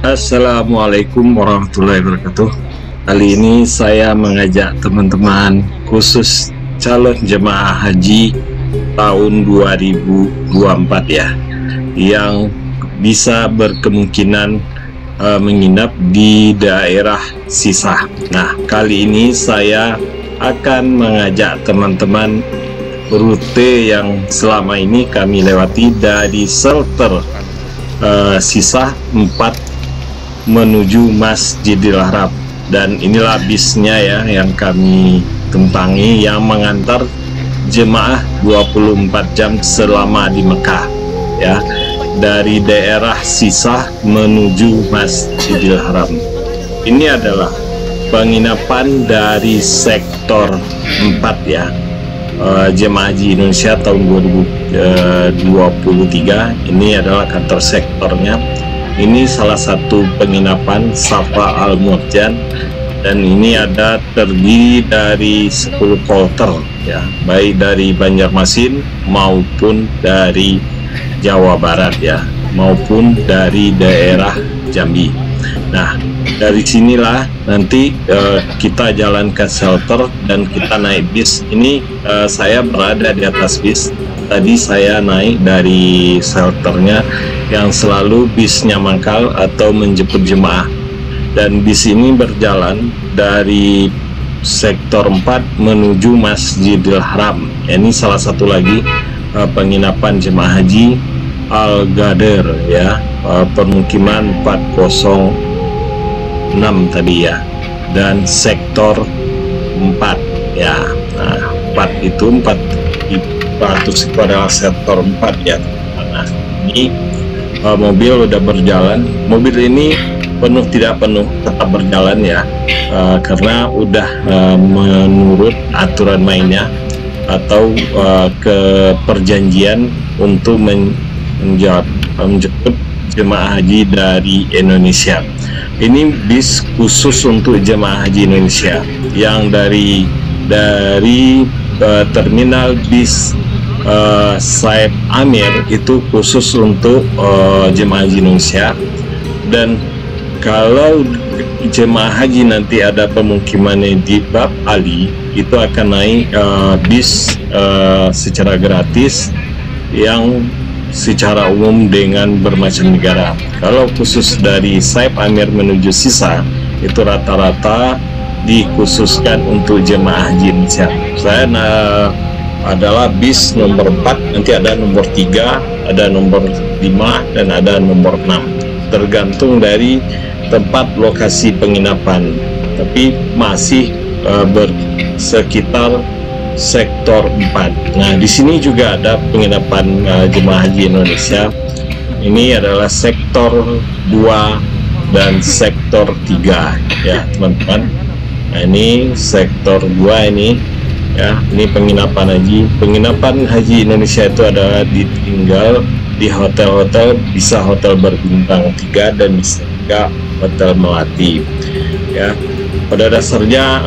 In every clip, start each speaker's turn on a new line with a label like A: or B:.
A: Assalamualaikum warahmatullahi wabarakatuh. Kali ini saya mengajak teman-teman khusus calon jemaah haji tahun 2024 ya, yang bisa berkemungkinan menginap di daerah Sisah. Nah, kali ini saya akan mengajak teman-teman rute yang selama ini kami lewati dari shelter Sisah 4 menuju Masjidil Haram, dan inilah bisnya ya yang kami tumpangi yang mengantar jemaah 24 jam selama di Mekah ya, dari daerah Sisah menuju Masjidil Haram. Ini adalah penginapan dari sektor 4 ya, jemaah haji Indonesia tahun 2023. Ini adalah kantor sektornya. Ini salah satu penginapan Safa Al Murjan, dan ini ada terdiri dari 10 kloter ya, baik dari Banjarmasin maupun dari Jawa Barat ya, maupun dari daerah Jambi. Nah, dari sinilah nanti kita jalan ke shelter dan kita naik bis. Ini saya berada di atas bis. Tadi saya naik dari shelternya yang selalu bisnya mangkal atau menjemput jemaah, dan bis ini berjalan dari sektor 4 menuju Masjidil Haram. Ini salah satu lagi penginapan jemaah haji Al Gader ya, permukiman 406 tadi ya, dan sektor 4 ya. Nah, 4 itu 400 itu adalah sektor 4 ya. Nah, ini mobil udah berjalan. Mobil ini penuh tidak penuh tetap berjalan ya, karena udah menurut aturan mainnya atau ke perjanjian untuk menjemput jemaah haji dari Indonesia. Ini bis khusus untuk jemaah haji Indonesia yang dari terminal bis Said Amir itu khusus untuk jemaah haji Indonesia. Dan kalau jemaah haji nanti ada pemukimannya di Bab Ali, itu akan naik bis secara gratis yang secara umum dengan bermacam negara. Kalau khusus dari Said Amir menuju Sisah, itu rata-rata dikhususkan untuk jemaah haji Indonesia. Saya adalah bis nomor 4, nanti ada nomor 3, ada nomor 5, dan ada nomor 6, tergantung dari tempat lokasi penginapan, tapi masih bersekitar sektor 4. Nah, di sini juga ada penginapan jemaah haji Indonesia. Ini adalah sektor 2 dan sektor 3 ya teman-teman. Nah, ini sektor 2 ini ya, ini penginapan haji. Penginapan haji Indonesia itu adalah ditinggal di hotel-hotel, bisa hotel berbintang 3 dan bisa juga hotel melati ya. Pada dasarnya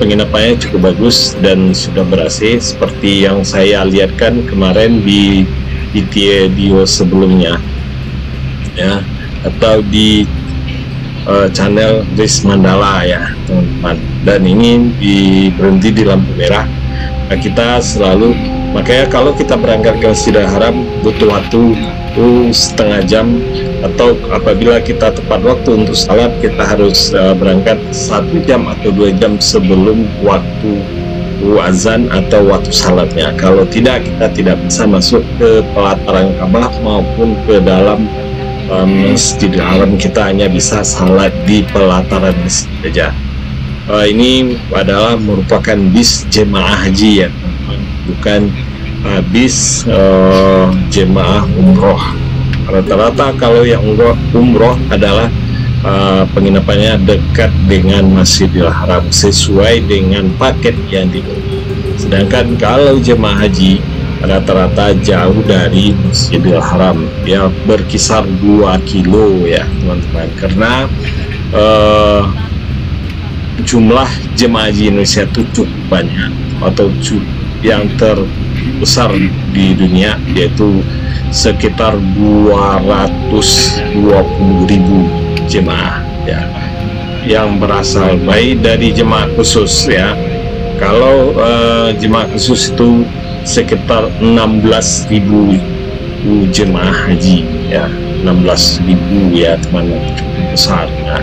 A: penginapannya cukup bagus dan sudah ber-AC seperti yang saya lihatkan kemarin di video sebelumnya ya, atau di channel Riz Mandala ya teman-teman. Dan ini berhenti di lampu merah. Nah, kita selalu, makanya kalau kita berangkat ke Masjidil Haram butuh waktu setengah jam, atau apabila kita tepat waktu untuk salat, kita harus berangkat 1 jam atau 2 jam sebelum waktu azan atau waktu salatnya. Kalau tidak, kita tidak bisa masuk ke pelataran Ka'bah maupun ke dalam Masjidil Haram. Kita hanya bisa salat di pelataran masjid saja. Ini adalah merupakan bis jemaah haji ya teman-teman, bukan bis jemaah umroh. Rata-rata kalau yang umroh adalah penginapannya dekat dengan Masjidil Haram sesuai dengan paket yang dibeli. Sedangkan kalau jemaah haji rata-rata jauh dari Masjidil Haram ya, berkisar 2 kilo ya teman-teman, karena jumlah jemaah haji Indonesia itu cukup banyak, atau yang terbesar di dunia, yaitu sekitar 220.000 jemaah ya, yang berasal baik dari jemaah khusus ya. Kalau jemaah khusus itu sekitar 16.000 jemaah haji ya, 16.000 ya teman-teman, cukup besar. Nah,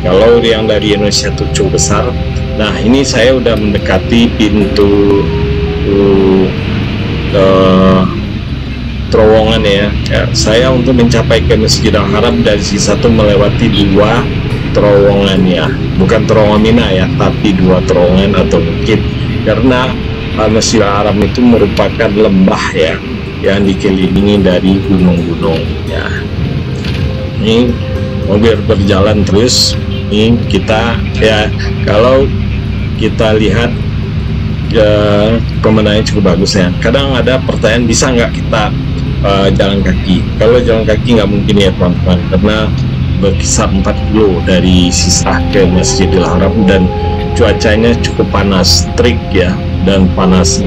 A: kalau yang dari Indonesia itu cukup besar. Nah, ini saya udah mendekati pintu terowongan ya. Saya untuk mencapai ke Masjidil Haram dari sisi satu melewati 2 terowongan ya, bukan terowongan Mina ya, tapi 2 terowongan, atau mungkin karena Masjidil Haram itu merupakan lembah ya, yang dikelilingi dari gunung-gunung ya. Ini mobil berjalan terus. Ini kita ya, kalau kita lihat pemandangannya cukup bagus ya. Kadang ada pertanyaan, bisa nggak kita jalan kaki? Kalau jalan kaki nggak mungkin ya teman-teman, karena berkisar 4 kilo dari Sisah ke Masjidil Haram, dan cuacanya cukup panas, terik ya, dan panas.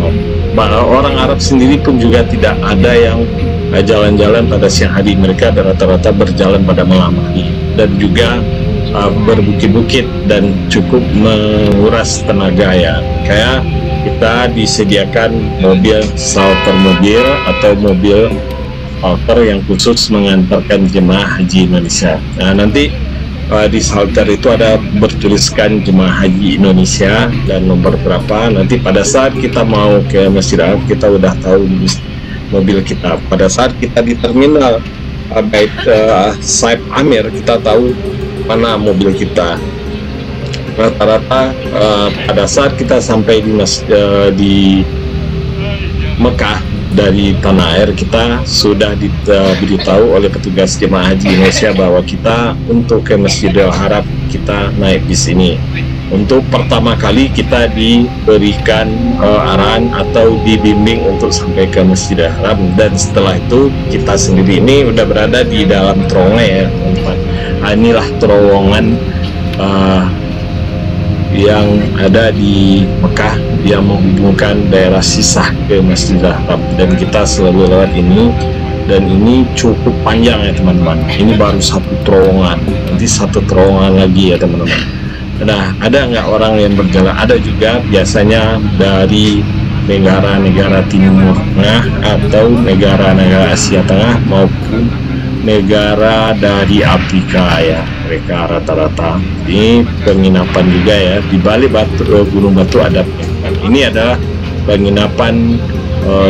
A: Orang Arab sendiri pun juga tidak ada yang jalan-jalan pada siang hari, mereka rata-rata berjalan pada malam hari, dan juga berbukit-bukit dan cukup menguras tenaga ya. Kayak kita disediakan mobil shelter mobil atau mobil shelter yang khusus mengantarkan jemaah haji Indonesia. Nah, nanti di shelter itu ada bertuliskan jemaah haji Indonesia dan nomor berapa. Nanti pada saat kita mau ke Masjidil Haram, kita udah tahu mobil kita. Pada saat kita di terminal Saib Amir, kita tahu mana mobil kita. Rata-rata pada saat kita sampai di Mekah dari tanah air, kita sudah diberitahu oleh petugas jemaah haji Indonesia bahwa kita untuk ke Masjidil Haram kita naik bis ini. Untuk pertama kali kita diberikan arahan atau dibimbing untuk sampai ke Masjidil Haram, dan setelah itu kita sendiri ini udah berada di dalam terowongan ya teman-teman. Inilah terowongan yang ada di Mekah yang menghubungkan daerah Sisah ke Masjidil Haram, dan kita selalu lewat ini, dan ini cukup panjang ya teman-teman. Ini baru 1 terowongan, nanti 1 terowongan lagi ya teman-teman. Nah, ada nggak orang yang berjalan? Ada juga, biasanya dari negara-negara Timur Tengah atau negara-negara Asia Tengah maupun negara dari Afrika ya, mereka rata-rata. Ini penginapan juga ya, di balik Gunung Batu ada penginapan. Ini adalah penginapan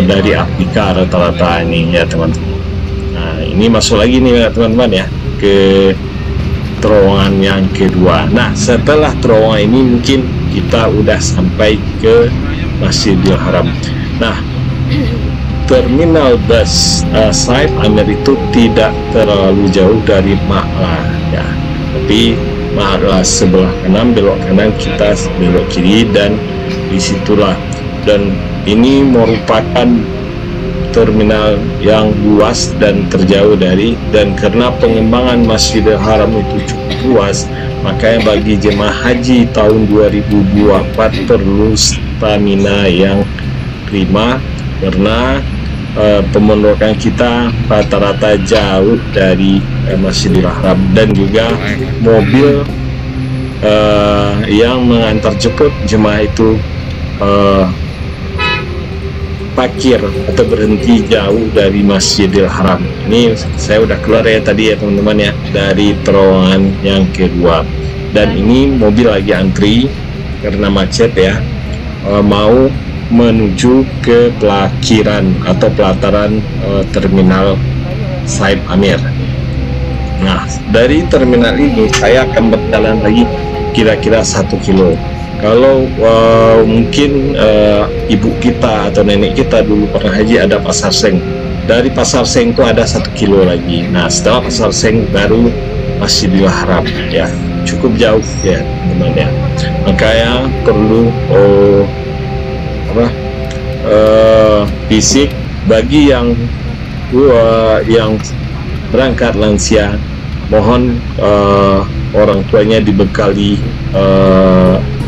A: dari Afrika rata-rata ini ya teman-teman. Nah, ini masuk lagi nih ya teman-teman ya, ke terowongan yang kedua. Nah, setelah terowongan ini mungkin kita udah sampai ke Masjidil Haram. Nah, terminal bus Saib Amir itu tidak terlalu jauh dari Ma'la ya, tapi Ma'la sebelah kanan, belok kanan kita belok kiri, dan disitulah. Dan ini merupakan terminal yang luas dan terjauh dari, dan karena pengembangan Masjidil Haram itu cukup luas, makanya bagi jemaah haji tahun 2024 perlu stamina yang prima, karena pemondokan kita rata-rata jauh dari Masjidil Haram, dan juga mobil yang mengantar jemput jemaah itu parkir atau berhenti jauh dari Masjidil Haram. Ini saya udah keluar ya tadi ya teman-teman ya, dari terowongan yang kedua, dan ini mobil lagi antri karena macet ya, mau menuju ke parkiran atau pelataran terminal Saib Amir. Nah, dari terminal ini saya akan berjalan lagi kira-kira 1 kilo. Kalau mungkin ibu kita atau nenek kita dulu pernah haji, ada Pasar Seng. Dari Pasar Seng itu ada 1 kilo lagi. Nah, setelah Pasar Seng baru Masjidil Haram ya, cukup jauh ya teman-teman ya. Makanya perlu fisik bagi yang berangkat lansia, mohon orang tuanya dibekali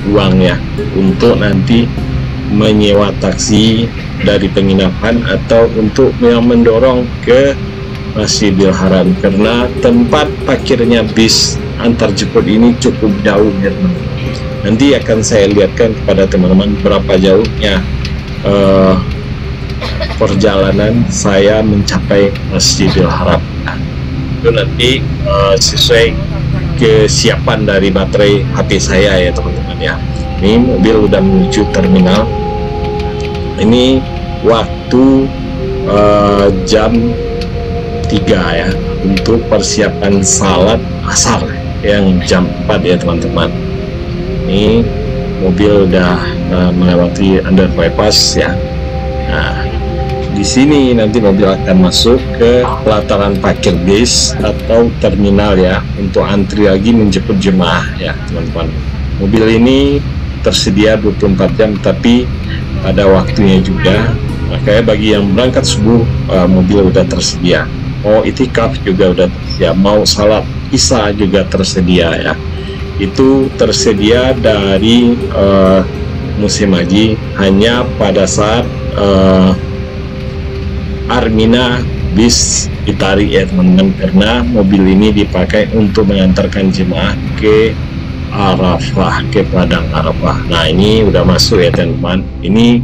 A: uang ya, untuk nanti menyewa taksi dari penginapan atau untuk yang mendorong ke Masjidil Haram, karena tempat parkirnya bis antar jemput ini cukup jauh ya teman-teman. Nanti akan saya lihatkan kepada teman-teman berapa jauhnya perjalanan saya mencapai Masjidil Haram. Nah, itu nanti sesuai kesiapan dari baterai HP saya ya teman-teman ya. Ini mobil udah menuju terminal. Ini waktu jam 3 ya, untuk persiapan salat asar yang jam 4 ya teman-teman. Ini mobil udah melewati underpass ya. Nah, di sini nanti mobil akan masuk ke pelataran parkir bis atau terminal ya, untuk antri lagi menjemput jemaah ya teman-teman. Mobil ini tersedia 24 jam tapi ada waktunya juga. Makanya bagi yang berangkat subuh, mobil udah tersedia. Mau itikaf juga udah tersedia, mau salat isya juga tersedia ya. Itu tersedia dari musim haji hanya pada saat Armina bis ditarik ya teman-teman, karena mobil ini dipakai untuk mengantarkan jemaah ke Arafah, ke Padang Arafah. Nah ini udah masuk ya teman-teman. Ini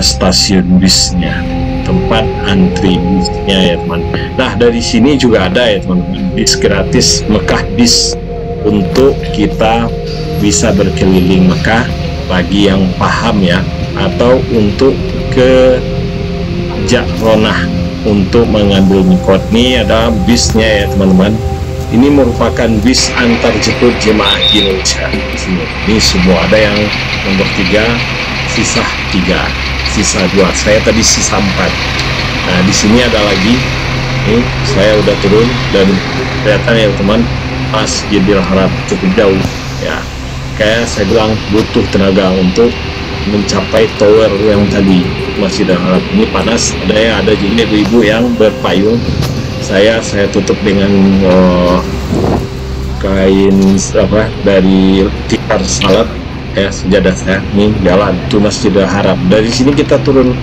A: stasiun bisnya, tempat antri bisnya ya teman. Nah dari sini juga ada ya teman-teman, bis gratis Mekah bis, untuk kita bisa berkeliling Mekah bagi yang paham ya, atau untuk ke Ja'ronah untuk mengambil mikot. Ini ada bisnya ya teman-teman. Ini merupakan bis antar jemput jemaah di Indonesia. Ini semua ada yang nomor 3, sisa 3, sisa 2. Saya tadi sisa 4. Nah di sini ada lagi. Ini saya udah turun dan kelihatan ya teman, Masjidil Haram cukup jauh ya. Kayak saya bilang butuh tenaga untuk mencapai tower yang tadi Masjidil Haram. Ini panas, ada juga ibu-ibu yang berpayung. Saya tutup dengan kain apa dari tikar salat ya, sejadah saya. Ini jalan tuh Masjidil Haram. Dari sini kita turun.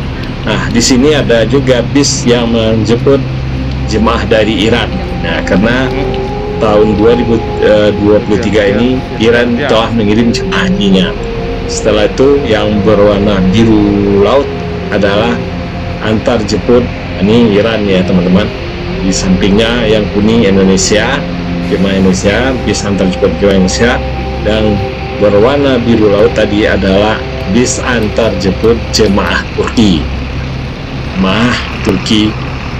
A: Nah di sini ada juga bis yang menjemput jemaah dari Iran. Nah karena tahun 2023 ini Iran telah mengirim jemaah hajinya. Setelah itu yang berwarna biru laut adalah antar jemput, ini Iran ya teman-teman. Di sampingnya yang kuning Indonesia, jemaah Indonesia, bis antar jemput jemaah Indonesia. Dan berwarna biru laut tadi adalah bis antar jemput jemaah Turki.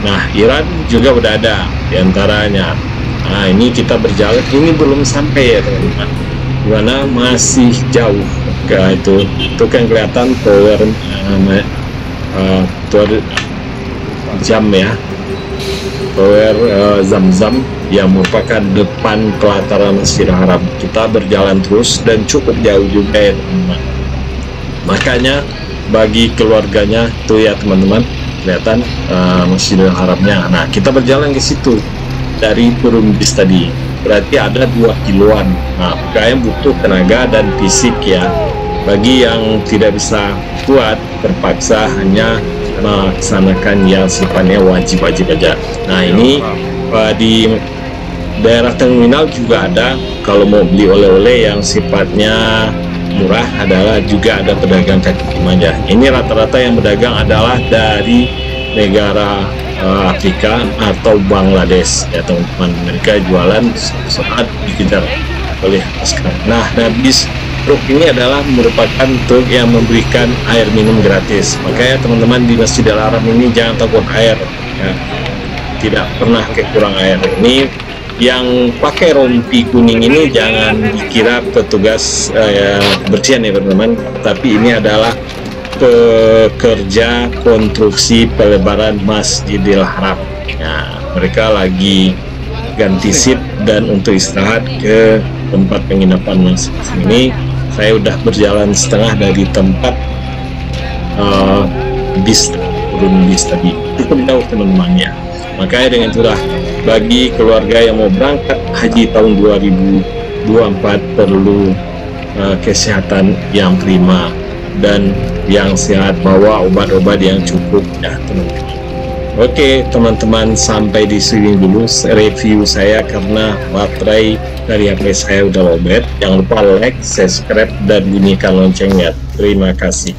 A: Nah Iran juga udah ada diantaranya. Nah ini kita berjalan, ini belum sampai ya teman-teman, dimana masih jauh ke itu kan kelihatan tower jam ya, tower Zam-Zam yang merupakan depan pelataran Masjidil Haram. Kita berjalan terus dan cukup jauh juga ya teman-teman. Makanya bagi keluarganya tuh ya teman-teman, kelihatan Masjidil Haramnya. Nah kita berjalan ke situ dari turun bis tadi, berarti ada 2 kiloan. Nah kalian butuh tenaga dan fisik ya. Bagi yang tidak bisa kuat, terpaksa hanya melaksanakan yang sifatnya wajib-wajib aja. Nah ini di daerah terminal juga ada, kalau mau beli oleh-oleh yang sifatnya murah adalah juga ada pedagang kaki lima aja. Ini rata-rata yang berdagang adalah dari negara Afrika atau Bangladesh ya teman-teman. Mereka jualan saat dikejar oleh askar. Nah bis truk ini adalah merupakan truk yang memberikan air minum gratis. Makanya teman-teman di Masjidil Haram ini jangan takut air ya. Tidak pernah kekurang air. Ini yang pakai rompi kuning ini jangan dikira petugas bersihan ya teman-teman, tapi ini adalah pekerja konstruksi pelebaran Masjidil Haram. Nah, mereka lagi ganti seat dan untuk istirahat ke tempat penginapan masing-masing. Ini saya udah berjalan setengah dari tempat bis turun bis tadi, cukup jauh teman-teman ya. Makanya dengan itulah bagi keluarga yang mau berangkat haji tahun 2024 perlu kesehatan yang prima dan yang sehat, bawa obat-obat yang cukup ya teman-teman. Oke teman-teman, sampai di sini dulu review saya karena baterai dari HP saya udah lowbat. Jangan lupa like, subscribe, dan bunyikan loncengnya. Terima kasih.